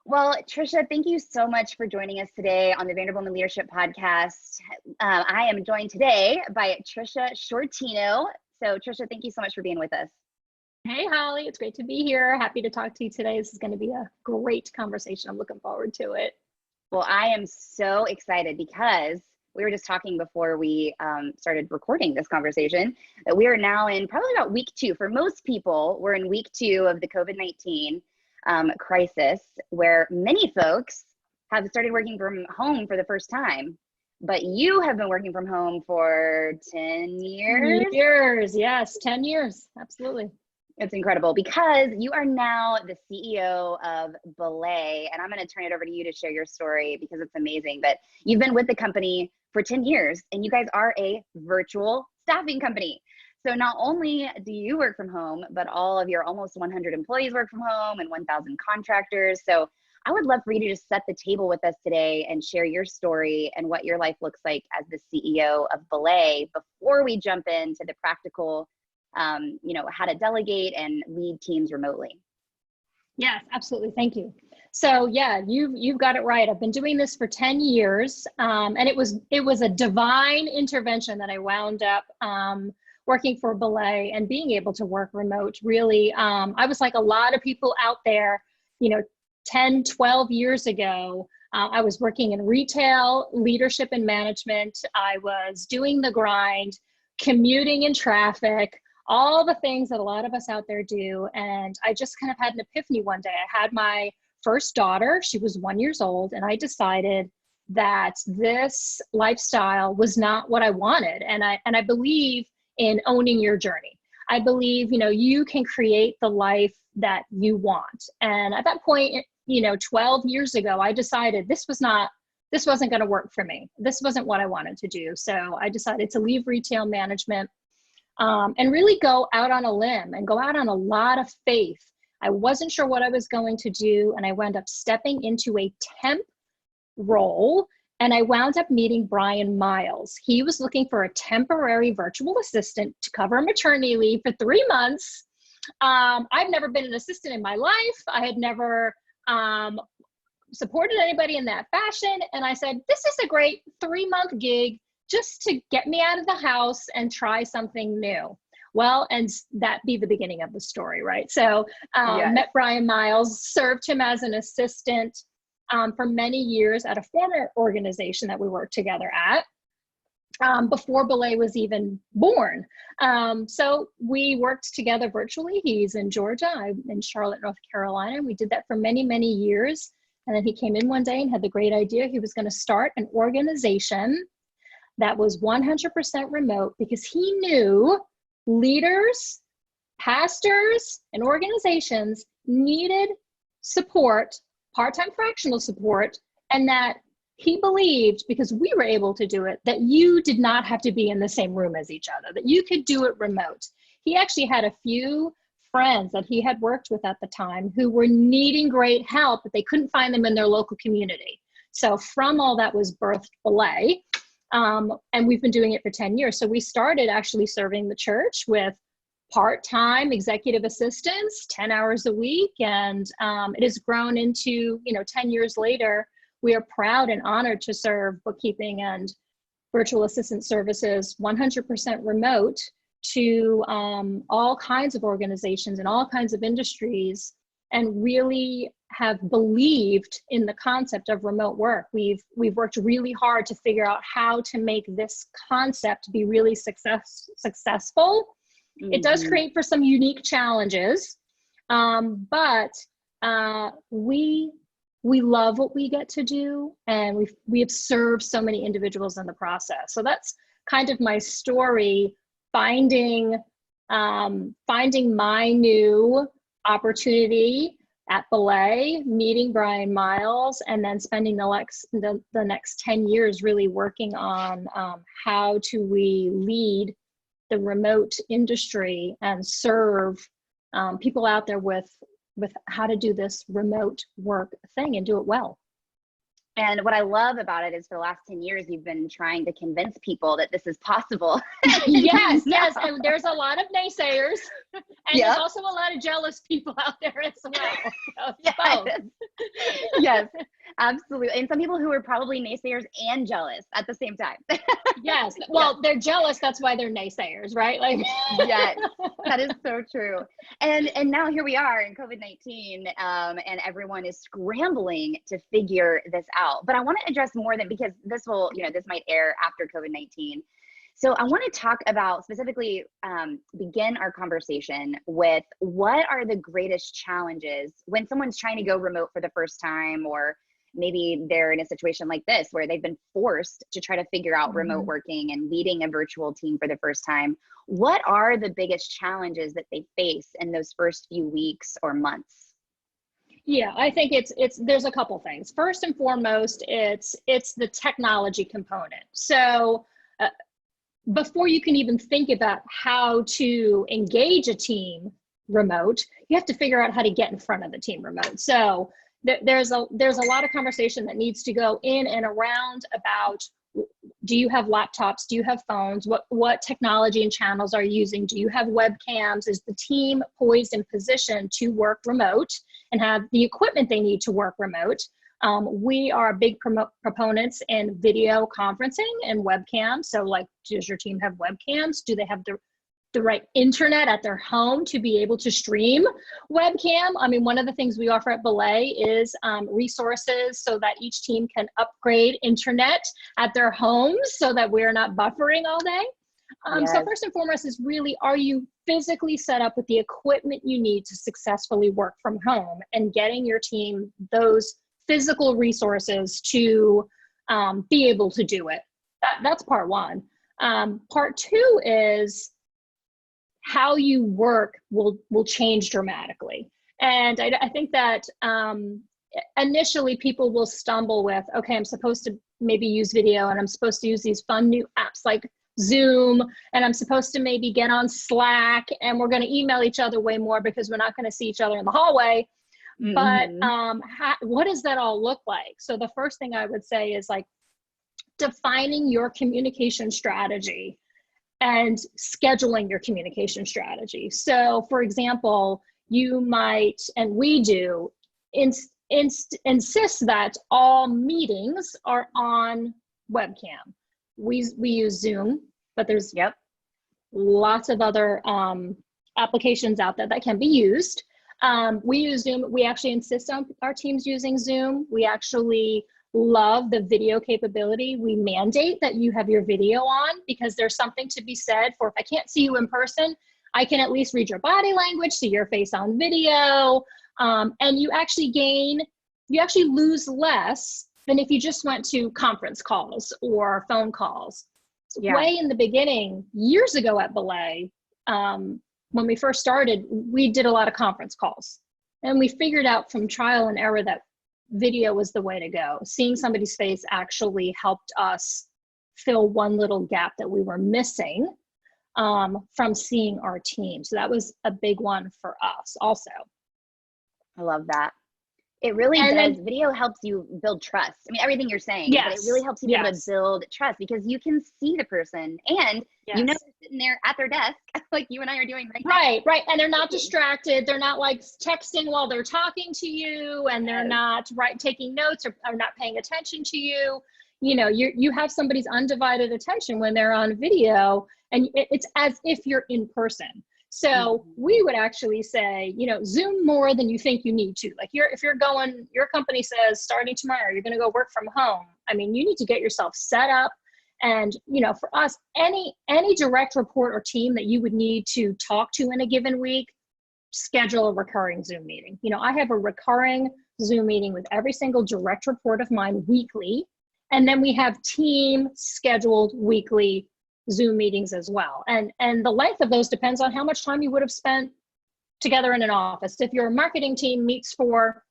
Well, Tricia, thank you so much for joining us today on the Vanderbloemen Leadership Podcast. I am joined today by Tricia Sciortino. So Tricia, thank you so much for being with us. Hey, Holly, it's great to be here. Happy to talk to you today. This is going to be a great conversation. I'm looking forward to it. Well, I am so excited because we were just talking before we started recording this conversation that we are now in probably about week 2. For most people, we're in week 2 of the COVID-19 crisis, where many folks have started working from home for the first time. But you have been working from home for 10 years? Yes, 10 years. Absolutely. It's incredible because you are now the CEO of Belay, and I'm going to turn it over to you to share your story because it's amazing. But you've been with the company for 10 years, and you guys are a virtual staffing company. So not only do you work from home, but all of your almost 100 employees work from home and 1,000 contractors. So I would love for you to just set the table with us today and share your story and what your life looks like as the CEO of Belay before we jump into the practical how to delegate and lead teams remotely. Yes, absolutely. Thank you. So yeah, you've got it right. I've been doing this for 10 years. And it was a divine intervention that I wound up working for Belay and being able to work remote. Really, I was like a lot of people out there, 10, 12 years ago. I was working in retail, leadership and management. I was doing the grind, commuting in traffic, all the things that a lot of us out there do. And I just kind of had an epiphany one day. I had my first daughter. She was 1 year old. And I decided that this lifestyle was not what I wanted. And I believe in owning your journey. I believe, you can create the life that you want. And at that point, 12 years ago, I decided this wasn't going to work for me. This wasn't what I wanted to do. So I decided to leave retail management and really go out on a limb and go out on a lot of faith. I wasn't sure what I was going to do. And I wound up stepping into a temp role. And I wound up meeting Brian Miles. He was looking for a temporary virtual assistant to cover maternity leave for 3 months. I've never been an assistant in my life. I had never supported anybody in that fashion. And I said, this is a great 3-month gig just to get me out of the house and try something new. Well, and that be the beginning of the story, right? So Yes. Met Brian Miles, served him as an assistant for many years at a former organization that we worked together at before Belay was even born. So we worked together virtually. He's in Georgia, I'm in Charlotte, North Carolina. We did that for many, many years. And then he came in one day and had the great idea he was going to start an organization that was 100% remote because he knew leaders, pastors, and organizations needed support, part-time fractional support, and that he believed, because we were able to do it, that you did not have to be in the same room as each other, that you could do it remote. He actually had a few friends that he had worked with at the time who were needing great help, but they couldn't find them in their local community. So from all that was birthed Belay. And we've been doing it for 10 years. So we started actually serving the church with part-time executive assistants, 10 hours a week. And it has grown into, 10 years later, we are proud and honored to serve bookkeeping and virtual assistant services 100% remote to all kinds of organizations and all kinds of industries, and really have believed in the concept of remote work. We've worked really hard to figure out how to make this concept be really successful. Mm-hmm. It does create for some unique challenges, but we love what we get to do, and we have served so many individuals in the process. So that's kind of my story, finding my new opportunity at Belay, meeting Brian Miles, and then spending the next 10 years really working on how do we lead the remote industry and serve people out there with how to do this remote work thing and do it well. And what I love about it is for the last 10 years, you've been trying to convince people that this is possible. Yes. And there's a lot of naysayers. And there's also a lot of jealous people out there as well. So Yes, absolutely. And some people who are probably naysayers and jealous at the same time. Yes. Well, they're jealous. That's why they're naysayers, right? Like, Yes, that is so true. And now here we are in COVID-19, and everyone is scrambling to figure this out. But I want to address more than, because this will, this might air after COVID-19. So I want to talk about specifically, begin our conversation with what are the greatest challenges when someone's trying to go remote for the first time, or maybe they're in a situation like this where they've been forced to try to figure out remote working and leading a virtual team for the first time. What are the biggest challenges that they face in those first few weeks or months? Yeah, I think there's a couple things. First and foremost, it's the technology component. So before you can even think about how to engage a team remote, you have to figure out how to get in front of the team remote. So there's a lot of conversation that needs to go in and around about, do you have laptops? Do you have phones? What technology and channels are you using? Do you have webcams? Is the team poised and positioned to work remote and have the equipment they need to work remote? We are big proponents in video conferencing and webcams. So like, does your team have webcams? Do they have the right internet at their home to be able to stream webcam? I mean, one of the things we offer at Belay is resources so that each team can upgrade internet at their homes so that we're not buffering all day. Yes. So first and foremost is really, are you physically set up with the equipment you need to successfully work from home, and getting your team those physical resources to be able to do it? That's part one. Part two is how you work will change dramatically. And I think that initially people will stumble with, okay, I'm supposed to maybe use video, and I'm supposed to use these fun new apps like Zoom, and I'm supposed to maybe get on Slack, and we're going to email each other way more because we're not going to see each other in the hallway. But what does that all look like? So the first thing I would say is like defining your communication strategy and scheduling your communication strategy. So for example, you might, and we do, insist that all meetings are on webcam. We use Zoom, but there's lots of other applications out there that can be used. We use Zoom. We actually insist on our teams using Zoom. We actually love the video capability. We mandate that you have your video on, because there's something to be said for, if I can't see you in person, I can at least read your body language, see your face on video. And you actually lose less than if you just went to conference calls or phone calls. Way in the beginning, years ago at Belay, when we first started, we did a lot of conference calls, and we figured out from trial and error that video was the way to go. Seeing somebody's face actually helped us fill one little gap that we were missing from seeing our team. So that was a big one for us also. I love that. It really does. Video helps you build trust. I mean, everything you're saying, but it really helps you be able to build trust, because you can see the person, and you know they're sitting there at their desk like you and I are doing right now. Right. And they're not distracted. They're not like texting while they're talking to you, and they're not taking notes or not paying attention to you. You know, you have somebody's undivided attention when they're on video, and it's as if you're in person. So we would actually say, Zoom more than you think you need to. Like if you're going, your company says starting tomorrow, you're going to go work from home. I mean, you need to get yourself set up. And, for us, any direct report or team that you would need to talk to in a given week, schedule a recurring Zoom meeting. I have a recurring Zoom meeting with every single direct report of mine weekly. And then we have team scheduled weekly Zoom meetings as well. And the length of those depends on how much time you would have spent together in an office. If your marketing team meets for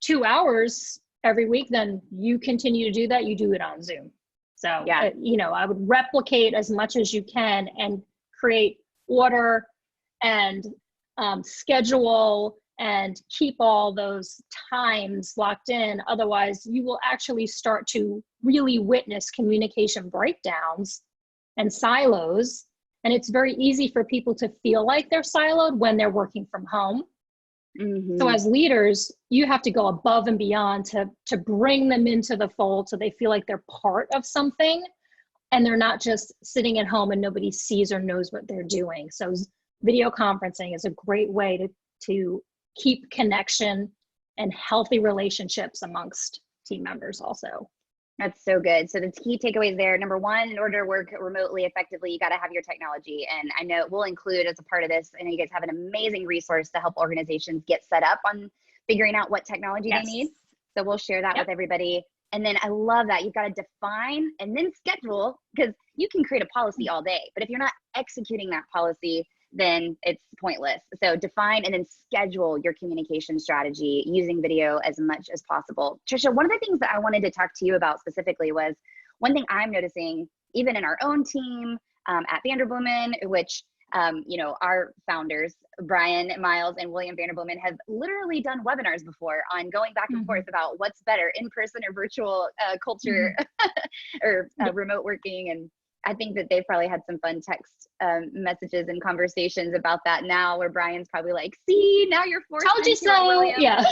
2 hours every week, then you continue to do that. You do it on Zoom. So, I would replicate as much as you can and create order and schedule and keep all those times locked in. Otherwise, you will actually start to really witness communication breakdowns and silos. And it's very easy for people to feel like they're siloed when they're working from home. So as leaders, you have to go above and beyond to bring them into the fold so they feel like they're part of something and they're not just sitting at home and nobody sees or knows what they're doing. So video conferencing is a great way to keep connection and healthy relationships amongst team members also. That's so good. So the key takeaways there, number one, in order to work remotely effectively, you got to have your technology. And I know we'll include as a part of this, I know you guys have an amazing resource to help organizations get set up on figuring out what technology they need. So we'll share that with everybody. And then I love that you've got to define and then schedule, because you can create a policy all day, but if you're not executing that policy, then it's pointless. So define and then schedule your communication strategy using video as much as possible. Tricia, one of the things that I wanted to talk to you about specifically was one thing I'm noticing, even in our own team at Vanderbloemen, which you know, our founders, Brian Miles and William Vanderbloemen, have literally done webinars before on going back and forth about what's better, in-person or virtual culture or remote working. And I think that they've probably had some fun text messages and conversations about that now, where Brian's probably like, see, now you're forced. Told you so. Yeah.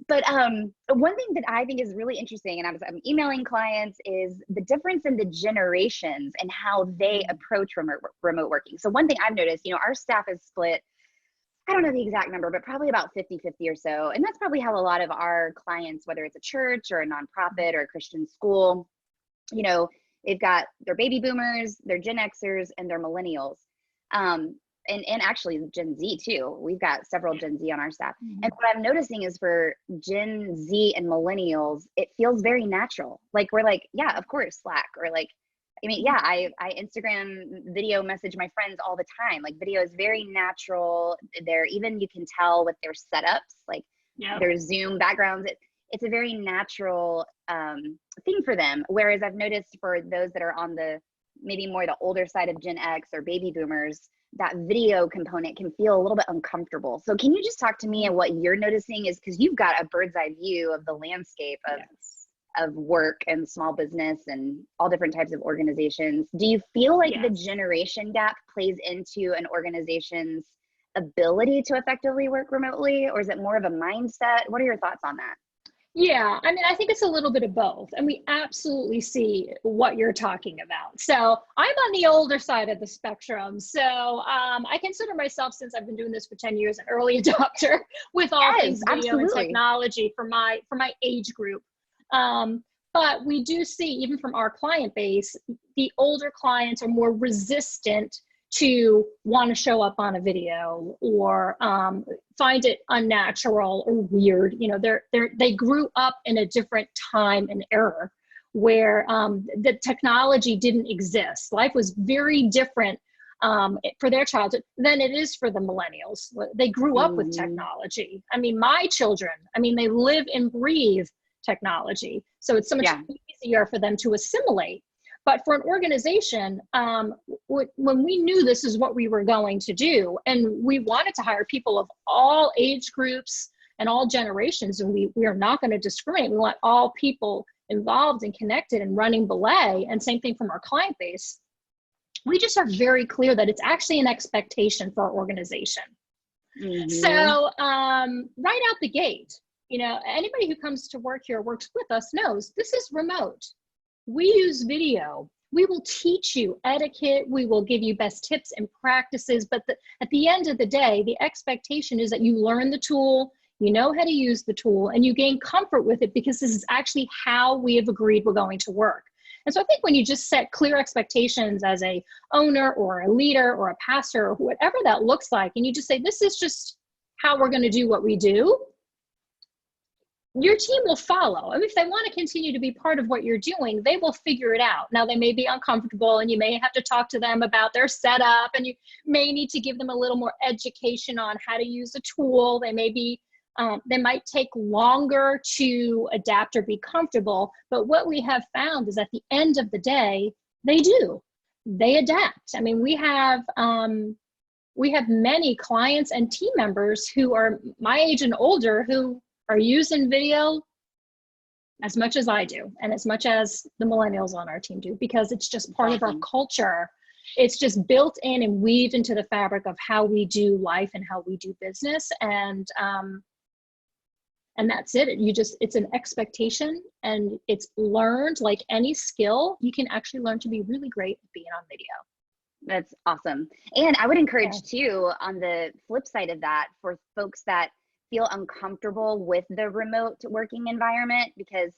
But one thing that I think is really interesting, and I'm emailing clients, is the difference in the generations and how they approach remote working. So one thing I've noticed, you know, our staff is split, I don't know the exact number, but probably about 50-50 or so. And that's probably how a lot of our clients, whether it's a church or a nonprofit or a Christian school, you know, they've got their baby boomers, their Gen Xers, and their millennials. And actually Gen Z too. We've got several Gen Z on our staff. And what I'm noticing is for Gen Z and millennials, it feels very natural. Like we're like, yeah, of course, Slack, or like, I mean, yeah, I Instagram video message my friends all the time. Like video is very natural. They're even, you can tell with their setups, like their Zoom backgrounds, it's a very natural thing for them. Whereas I've noticed for those that are on the maybe more the older side of Gen X or baby boomers, that video component can feel a little bit uncomfortable. So can you just talk to me and what you're noticing is, because you've got a bird's eye view of the landscape of work and small business and all different types of organizations. Do you feel like the generation gap plays into an organization's ability to effectively work remotely, or is it more of a mindset? What are your thoughts on that? Yeah, I mean, I think it's a little bit of both. And we absolutely see what you're talking about. So I'm on the older side of the spectrum. So I consider myself, since I've been doing this for 10 years, an early adopter with all things video and technology for my age group. But we do see, even from our client base, the older clients are more resistant to want to show up on a video or find it unnatural or weird. You know, they grew up in a different time and era where the technology didn't exist. Life was very different for their childhood than it is for the millennials. They grew up with technology. I mean, my children, I mean, they live and breathe technology. So it's so much easier for them to assimilate. But for an organization, when we knew this is what we were going to do, and we wanted to hire people of all age groups and all generations, and we are not going to discriminate. We want all people involved and connected and running Belay, and same thing from our client base. We just are very clear that it's actually an expectation for our organization. So right out the gate, you know, anybody who comes to work here or works with us knows this is remote. We use video. We will teach you etiquette. We will give you best tips and practices. But at the end of the day, the expectation is that you learn the tool, you know how to use the tool, and you gain comfort with it, because this is actually how we have agreed we're going to work. And so I think when you just set clear expectations as a owner or a leader or a pastor or whatever that looks like, and you just say, this is just how we're going to do what we do, your team will follow. I mean, if they want to continue to be part of what you're doing, they will figure it out. Now, they may be uncomfortable and you may have to talk to them about their setup, and you may need to give them a little more education on how to use a tool. They may be, they might take longer to adapt or be comfortable. But what we have found is at the end of the day, they do. They adapt. I mean, we have many clients and team members who are my age and older who are using video as much as I do, and as much as the millennials on our team do, because it's just part of our culture. it's just built in and weaved into the fabric of how we do life and how we do business. And that's it. It's an expectation, and it's learned. Like any skill, you can actually learn to be really great at being on video. That's awesome. And I would encourage too, on the flip side of that, for folks that feel uncomfortable with the remote working environment, because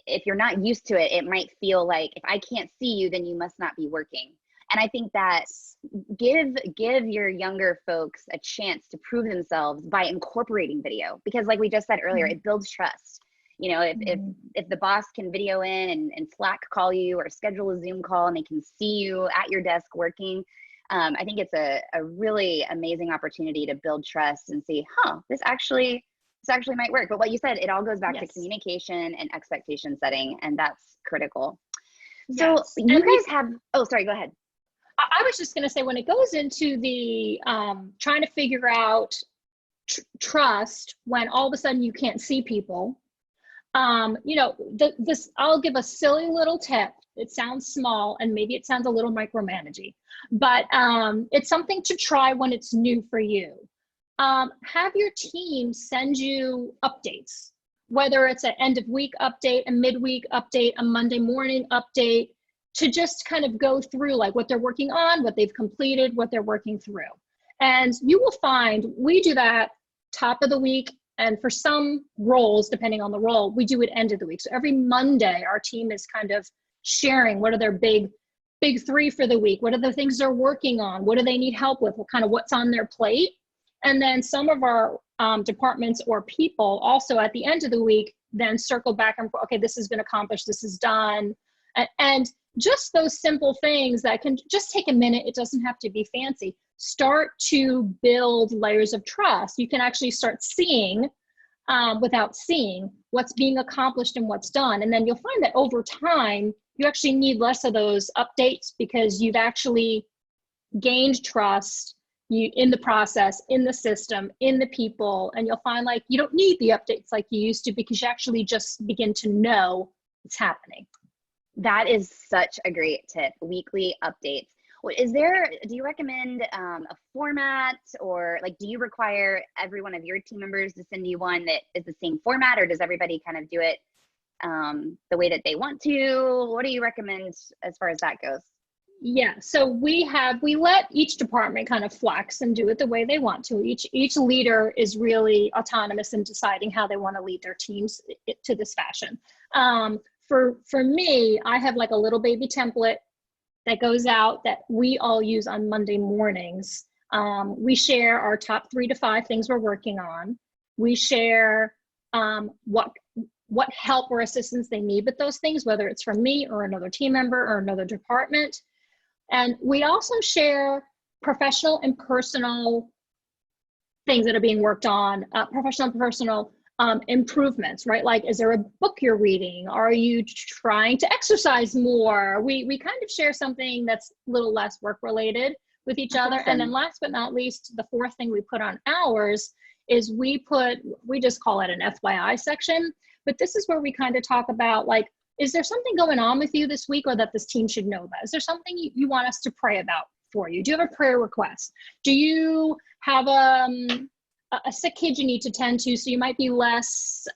if you're not used to it, it might feel like, if I can't see you, then you must not be working. And I think that give your younger folks a chance to prove themselves by incorporating video, because like we just said earlier, it builds trust. You know, if the boss can video in and Slack call you or schedule a Zoom call and they can see you at your desk working, I think it's a really amazing opportunity to build trust and see, this actually might work. But what you said, it all goes back to communication and expectation setting, and that's critical. So you guys have, oh, sorry, go ahead. I was just going to say, when it goes into the trying to figure out trust when all of a sudden you can't see people, you know, I'll give a silly little tip. It sounds small and maybe it sounds a little micromanaging, but it's something to try when it's new for you. Have your team send you updates, whether it's an end of week update, a midweek update, a Monday morning update, to just kind of go through like what they're working on, what they've completed, what they're working through. And you will find we do that top of the week. And for some roles, depending on the role, we do it end of the week. So every Monday, our team is kind of sharing what are their big three for the week. What are the things they're working on? What do they need help with? What kind of what's on their plate? And then some of our departments or people also at the end of the week then circle back and, okay, this has been accomplished, this is done. And just those simple things that can just take a minute, it doesn't have to be fancy, start to build layers of trust. You can actually start seeing without seeing what's being accomplished and what's done. And then you'll find that over time, you actually need less of those updates because you've actually gained trust in the process, in the system, in the people. And you'll find like you don't need the updates like you used to, because you actually just begin to know it's happening. That is such a great tip, weekly updates. Do you recommend a format, or like, do you require every one of your team members to send you one that is the same format, or does everybody kind of do it the way that they want to? What do you recommend as far as that goes? Yeah, so we let each department kind of flex and do it the way they want to. Each leader is really autonomous in deciding how they want to lead their teams to this fashion. For me, I have like a little baby template that goes out that we all use on Monday mornings. We share our top 3 to 5 things we're working on. We share what help or assistance they need with those things, whether it's from me or another team member or another department. And we also share professional and personal things that are being worked on, professional and personal improvements, right? Like, is there a book you're reading? Are you trying to exercise more? We kind of share something that's a little less work related with each other. Awesome. And then last but not least, the 4th thing we put on ours is we just call it an FYI section, but this is where we kind of talk about like, is there something going on with you this week or that this team should know about? Is there something you want us to pray about for you? Do you have a prayer request? Do you have a sick kid you need to tend to, so you might be less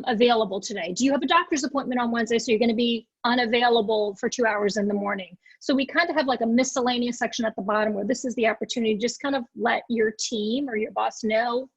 available today? Do you have a doctor's appointment on Wednesday, so you're going to be unavailable for 2 hours in the morning? So we kind of have like a miscellaneous section at the bottom where this is the opportunity to just kind of let your team or your boss know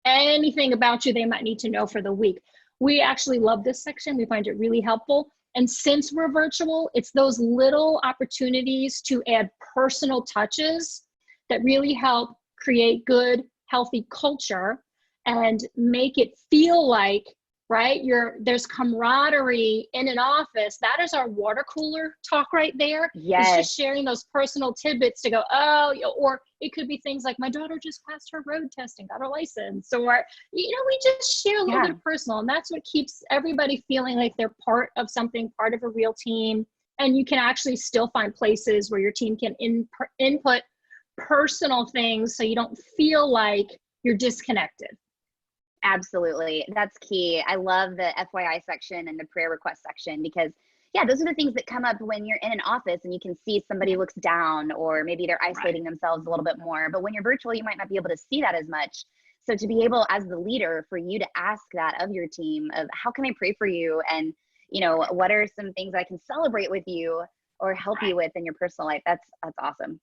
anything about you they might need to know for the week. We actually love this section. We find it really helpful. And since we're virtual, it's those little opportunities to add personal touches that really help create good, healthy culture and make it feel like, right, there's camaraderie in an office. That is our water cooler talk right there. Yes. It's just sharing those personal tidbits to go, oh, or it could be things like, my daughter just passed her road test and got her license, or, we just share a little bit of personal, and that's what keeps everybody feeling like they're part of something, part of a real team. And you can actually still find places where your team can input personal things so you don't feel like you're disconnected. Absolutely. That's key. I love the FYI section and the prayer request section, because yeah, those are the things that come up when you're in an office and you can see somebody looks down, or maybe they're isolating themselves a little bit more. But when you're virtual, you might not be able to see that as much. So to be able, as the leader, for you to ask that of your team of how can I pray for you? And, you know, what are some things I can celebrate with you or help you with in your personal life? That's awesome.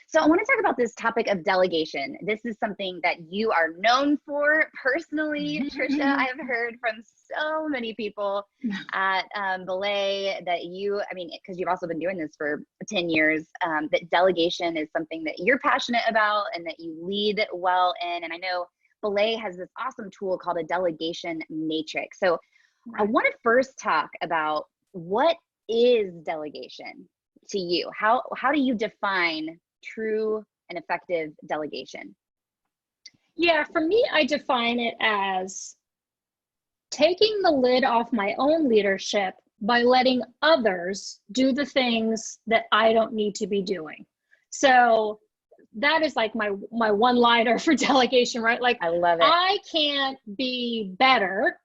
So I want to talk about this topic of delegation. This is something that you are known for personally, Tricia. I have heard from so many people at Belay that you, I mean, because you've also been doing this for 10 years, that delegation is something that you're passionate about and that you lead well in. And I know Belay has this awesome tool called a Delegation Matrix. So I want to first talk about, what is delegation to you? How do you define true and effective delegation? Yeah, for me, I define it as taking the lid off my own leadership by letting others do the things that I don't need to be doing. So that is like my one-liner for delegation, right? Like, I love it. I can't be better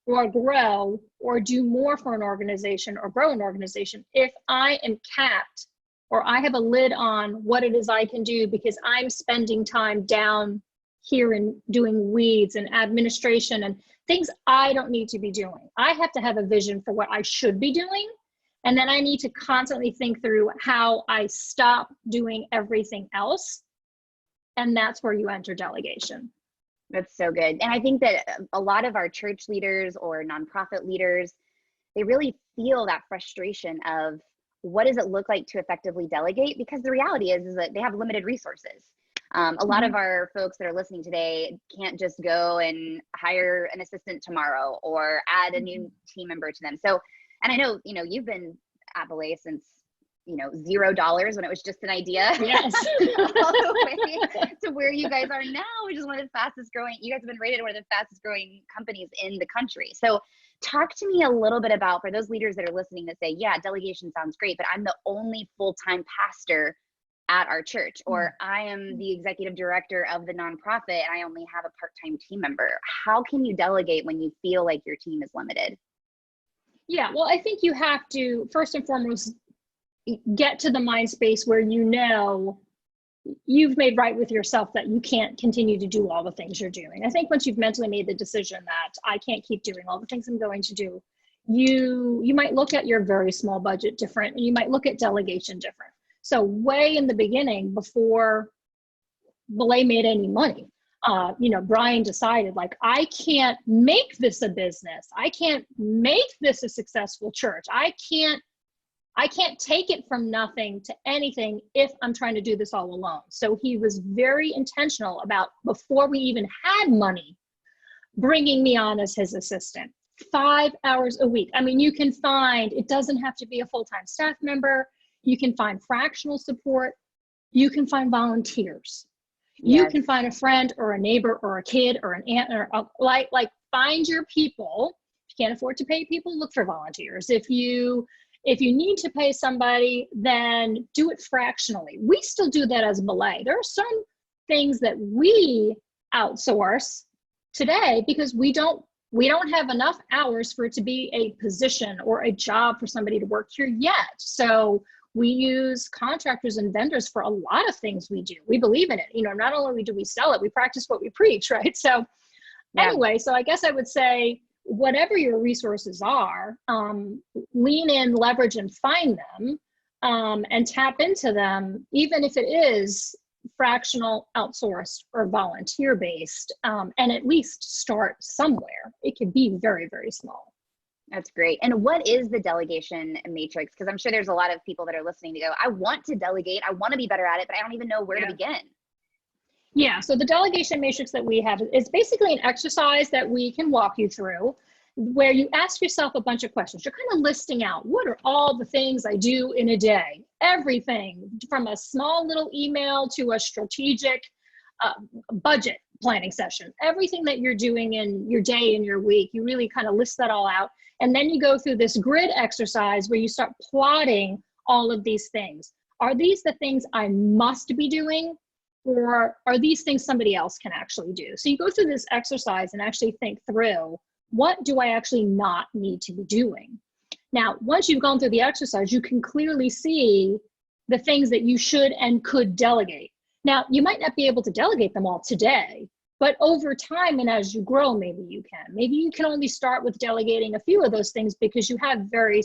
or grow or do more for an organization or grow an organization if I am capped, or I have a lid on what it is I can do because I'm spending time down here and doing weeds and administration and things I don't need to be doing. I have to have a vision for what I should be doing. And then I need to constantly think through how I stop doing everything else. And that's where you enter delegation. That's so good. And I think that a lot of our church leaders or nonprofit leaders, they really feel that frustration of, what does it look like to effectively delegate? Because the reality is that they have limited resources. A lot of our folks that are listening today can't just go and hire an assistant tomorrow or add a new team member to them. So, and I know, you know, you've been at Belay since, you know, $0 when it was just an idea. Yes. All the way to where you guys are now, which is one of the fastest growing, you guys have been rated one of the fastest growing companies in the country. So talk to me a little bit about, for those leaders that are listening that say, yeah, delegation sounds great, but I'm the only full-time pastor at our church, or I am the executive director of the nonprofit and I only have a part-time team member. How can you delegate when you feel like your team is limited? Yeah, well, I think you have to, first and foremost, get to the mind space where you know you've made right with yourself that you can't continue to do all the things you're doing. I think once you've mentally made the decision that I can't keep doing all the things I'm going to do, you might look at your very small budget different, and you might look at delegation different. So way in the beginning, before Belay made any money, you know, Brian decided, like, I can't make this a business. I can't make this a successful church. I can't take it from nothing to anything if I'm trying to do this all alone. So he was very intentional about, before we even had money, bringing me on as his assistant, 5 hours a week. I mean, you can find, it doesn't have to be a full-time staff member. You can find fractional support. You can find volunteers. Yes. You can find a friend or a neighbor or a kid or an aunt or like find your people. If you can't afford to pay people, look for volunteers. If you need to pay somebody, then do it fractionally. We still do that as Belay. There are some things that we outsource today because we don't have enough hours for it to be a position or a job for somebody to work here yet. So we use contractors and vendors for a lot of things we do. We believe in it. You know, not only do we sell it, we practice what we preach, right? So anyway, so I guess I would say, whatever your resources are, lean in, leverage, and find them, and tap into them, even if it is fractional, outsourced, or volunteer-based, and at least start somewhere. It can be very, very small. That's great. And what is the delegation matrix? Because I'm sure there's a lot of people that are listening to go, I want to delegate, I want to be better at it, but I don't even know where to begin. Yeah, so the delegation matrix that we have is basically an exercise that we can walk you through, where you ask yourself a bunch of questions. You're kind of listing out, what are all the things I do in a day? Everything from a small little email to a strategic budget planning session. Everything that you're doing in your day and your week, you really kind of list that all out. And then you go through this grid exercise where you start plotting all of these things. Are these the things I must be doing? Or are these things somebody else can actually do? So you go through this exercise and actually think through, what do I actually not need to be doing? Now, once you've gone through the exercise, you can clearly see the things that you should and could delegate. Now, you might not be able to delegate them all today, but over time and as you grow, maybe you can. Maybe you can only start with delegating a few of those things because you have very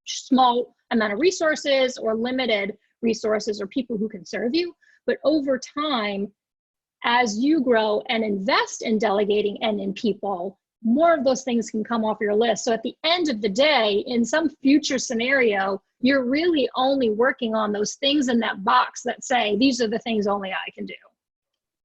small amount of resources or limited resources or people who can serve you. But over time, as you grow and invest in delegating and in people, more of those things can come off your list. So at the end of the day, in some future scenario, you're really only working on those things in that box that say, these are the things only I can do.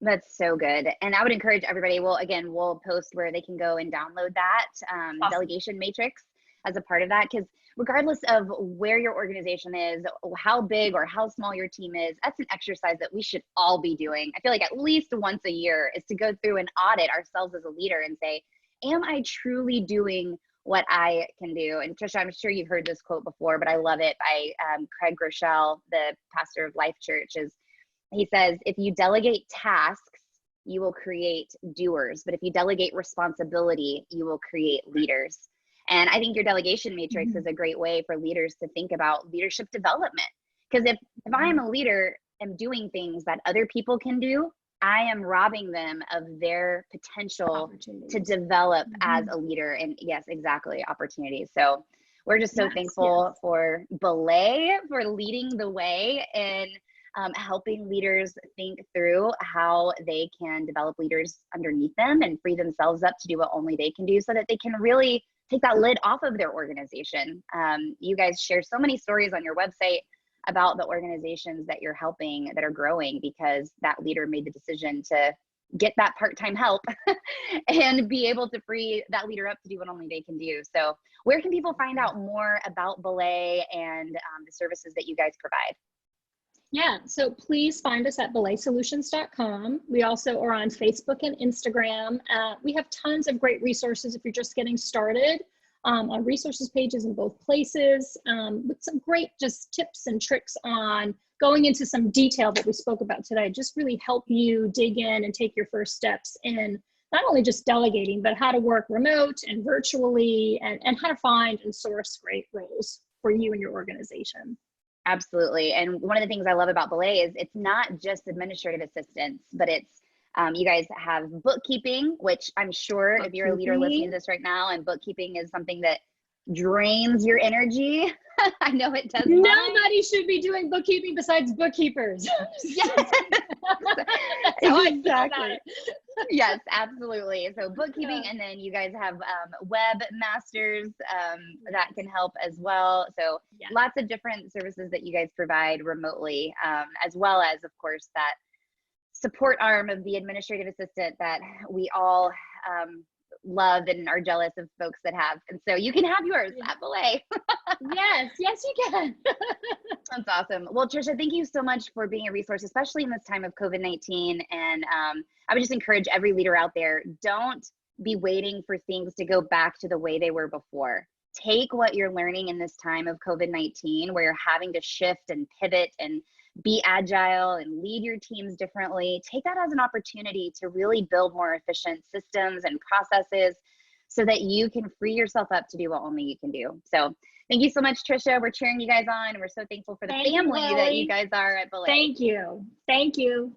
That's so good. And I would encourage everybody, we'll post where they can go and download that Awesome. Delegation Matrix as a part of that. Because regardless of where your organization is, how big or how small your team is, that's an exercise that we should all be doing. I feel like at least once a year is to go through and audit ourselves as a leader and say, am I truly doing what I can do? And Tricia, I'm sure you've heard this quote before, but I love it by Craig Groeschel, the pastor of Life Church. He says, if you delegate tasks, you will create doers. But if you delegate responsibility, you will create leaders. And I think your delegation matrix is a great way for leaders to think about leadership development. Because if I am a leader and doing things that other people can do, I am robbing them of their potential to develop as a leader. And yes, exactly, opportunities. So we're just so thankful for Belay for leading the way in helping leaders think through how they can develop leaders underneath them and free themselves up to do what only they can do so that they can really take that lid off of their organization. You guys share so many stories on your website about the organizations that you're helping that are growing because that leader made the decision to get that part-time help and be able to free that leader up to do what only they can do. So where can people find out more about Belay and the services that you guys provide? Yeah, so please find us at belaysolutions.com. We also are on Facebook and Instagram. We have tons of great resources if you're just getting started. On resources pages in both places with some great just tips and tricks on going into some detail that we spoke about today, just really help you dig in and take your first steps in not only just delegating, but how to work remote and virtually and how to find and source great roles for you and your organization. Absolutely. And one of the things I love about Belay is it's not just administrative assistance, but it's you guys have bookkeeping, which I'm sure if you're a leader listening to this right now and bookkeeping is something that drains your energy, I know it does. Nobody should be doing bookkeeping besides bookkeepers. Yes. Exactly. Yes, absolutely. So bookkeeping, and then you guys have webmasters that can help as well. So lots of different services that you guys provide remotely, as well as, of course, that support arm of the administrative assistant that we all love and are jealous of folks that have. And so you can have yours at Belay. Yes, you can. That's awesome. Well, Tricia, thank you so much for being a resource, especially in this time of COVID-19. And I would just encourage every leader out there, don't be waiting for things to go back to the way they were before. Take what you're learning in this time of COVID-19, where you're having to shift and pivot and be agile and lead your teams differently. Take that as an opportunity to really build more efficient systems and processes so that you can free yourself up to do what only you can do. So thank you so much, Tricia. We're cheering you guys on. We're so thankful for the family that you guys are at Belay. Thank you. Thank you.